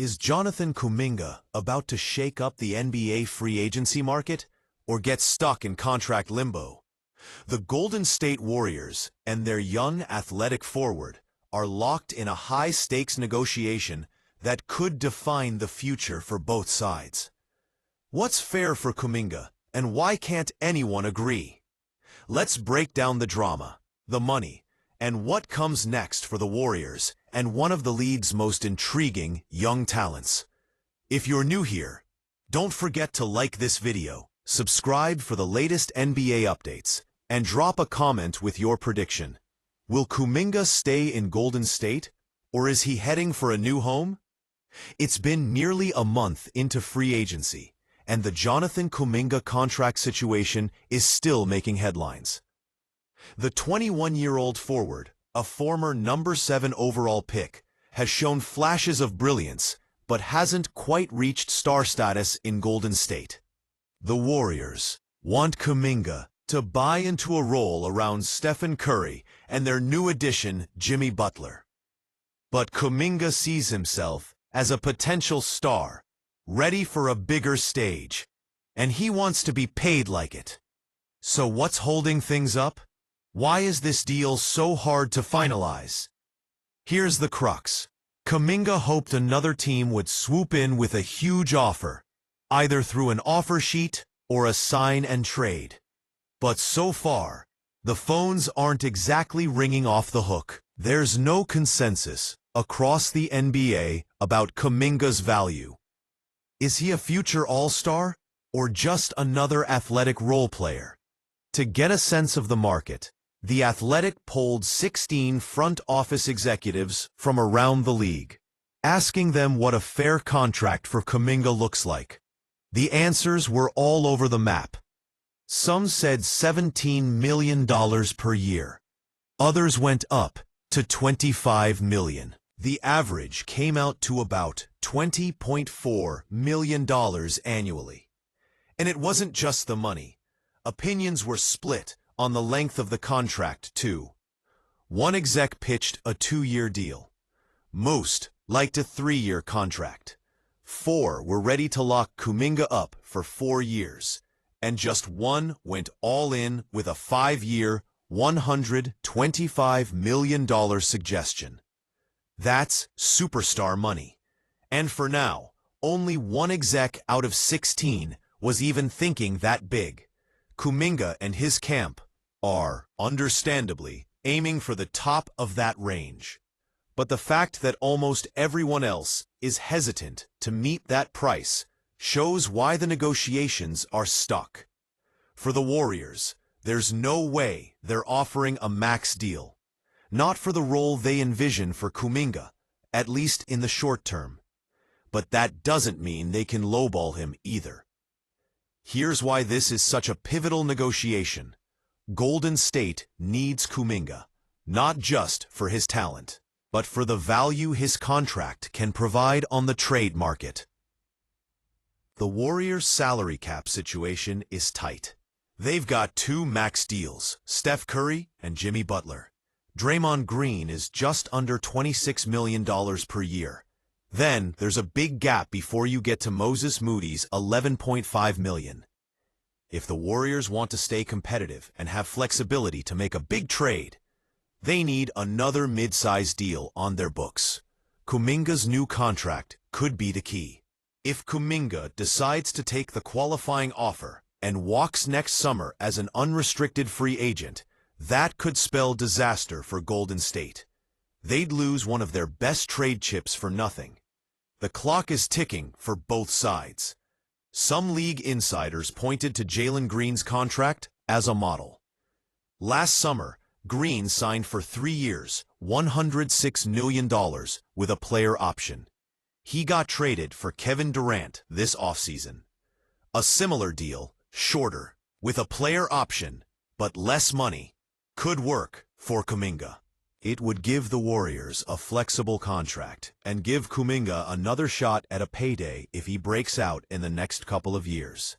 Is Jonathan Kuminga about to shake up the NBA free agency market or get stuck in contract limbo? The Golden State Warriors and their young athletic forward are locked in a high-stakes negotiation that could define the future for both sides. What's fair for Kuminga, and why can't anyone agree? Let's break down the drama, the money, and what comes next for the Warriors and one of the league's most intriguing young talents. If you're new here, don't forget to like this video, subscribe for the latest NBA updates, and drop a comment with your prediction. Will Kuminga stay in Golden State, or is he heading for a new home? It's been nearly a month into free agency, and the Jonathan Kuminga contract situation is still making headlines. The 21-year-old forward, a former number 7 overall pick, has shown flashes of brilliance, but hasn't quite reached star status in Golden State. The Warriors want Kuminga to buy into a role around Stephen Curry and their new addition, Jimmy Butler. But Kuminga sees himself as a potential star, ready for a bigger stage, and he wants to be paid like it. So what's holding things up? Why is this deal so hard to finalize? Here's the crux. Kuminga hoped another team would swoop in with a huge offer, either through an offer sheet or a sign and trade. But so far, the phones aren't exactly ringing off the hook. There's no consensus across the NBA about Kuminga's value. Is he a future all-star or just another athletic role player? To get a sense of the market, The Athletic polled 16 front office executives from around the league, asking them what a fair contract for Kuminga looks like. The answers were all over the map. Some said $17 million per year. Others went up to $25 million. The average came out to about $20.4 million annually. And it wasn't just the money. Opinions were split on the length of the contract, too. One exec pitched a 2-year deal. Most liked a 3-year contract. 4 were ready to lock Kuminga up for 4 years. And just one went all in with a 5-year, $125 million suggestion. That's superstar money. And for now, only one exec out of 16 was even thinking that big. Kuminga and his camp are, understandably, aiming for the top of that range. But the fact that almost everyone else is hesitant to meet that price shows why the negotiations are stuck. For the Warriors, there's no way they're offering a max deal. Not for the role they envision for Kuminga, at least in the short term. But that doesn't mean they can lowball him either. Here's why this is such a pivotal negotiation. Golden State needs Kuminga, not just for his talent, but for the value his contract can provide on the trade market. The Warriors' salary cap situation is tight. They've got 2 max deals, Steph Curry and Jimmy Butler. Draymond Green is just under $26 million per year. Then there's a big gap before you get to Moses Moody's $11.5 million. If the Warriors want to stay competitive and have flexibility to make a big trade, they need another mid-size deal on their books. Kuminga's new contract could be the key. If Kuminga decides to take the qualifying offer and walks next summer as an unrestricted free agent, that could spell disaster for Golden State. They'd lose one of their best trade chips for nothing. The clock is ticking for both sides. Some league insiders pointed to Jalen Green's contract as a model. Last summer, Green signed for 3 years, $106 million with a player option. He got traded for Kevin Durant this offseason. A similar deal, shorter, with a player option, but less money, could work for Kuminga. It would give the Warriors a flexible contract and give Kuminga another shot at a payday if he breaks out in the next couple of years.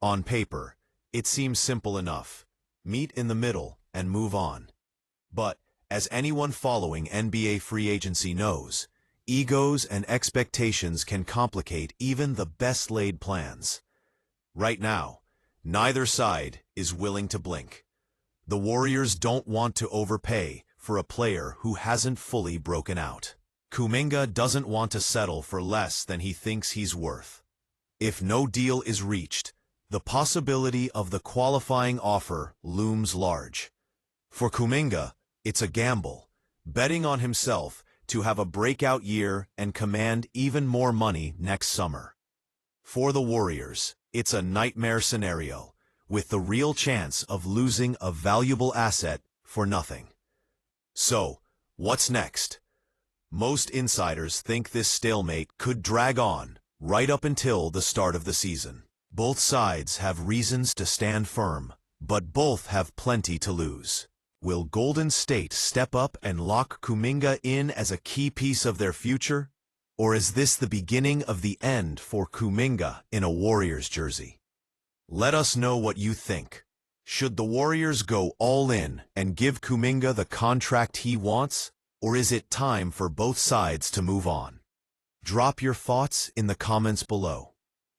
On paper, it seems simple enough. Meet in the middle and move on. But, as anyone following NBA free agency knows, Egos and expectations can complicate even the best-laid plans. Right now, neither side is willing to blink. The Warriors don't want to overpay for a player who hasn't fully broken out. Kuminga doesn't want to settle for less than he thinks he's worth. If no deal is reached, the possibility of the qualifying offer looms large. For Kuminga, it's a gamble, betting on himself to have a breakout year and command even more money next summer. For the Warriors, it's a nightmare scenario, with the real chance of losing a valuable asset for nothing. So, what's next? Most insiders think this stalemate could drag on right up until the start of the season. Both sides have reasons to stand firm, but both have plenty to lose. Will Golden State step up and lock Kuminga in as a key piece of their future? Or is this the beginning of the end for Kuminga in a Warriors jersey? Let us know what you think. Should the Warriors go all in and give Kuminga the contract he wants, or is it time for both sides to move on? Drop your thoughts in the comments below.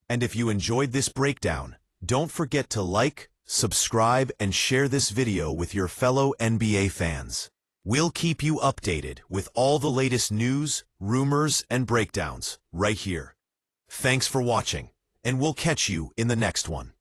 And if you enjoyed this breakdown, don't forget to like, subscribe, and share this video with your fellow NBA fans. We'll keep you updated with all the latest news, rumors, and breakdowns right here. Thanks for watching, and we'll catch you in the next one.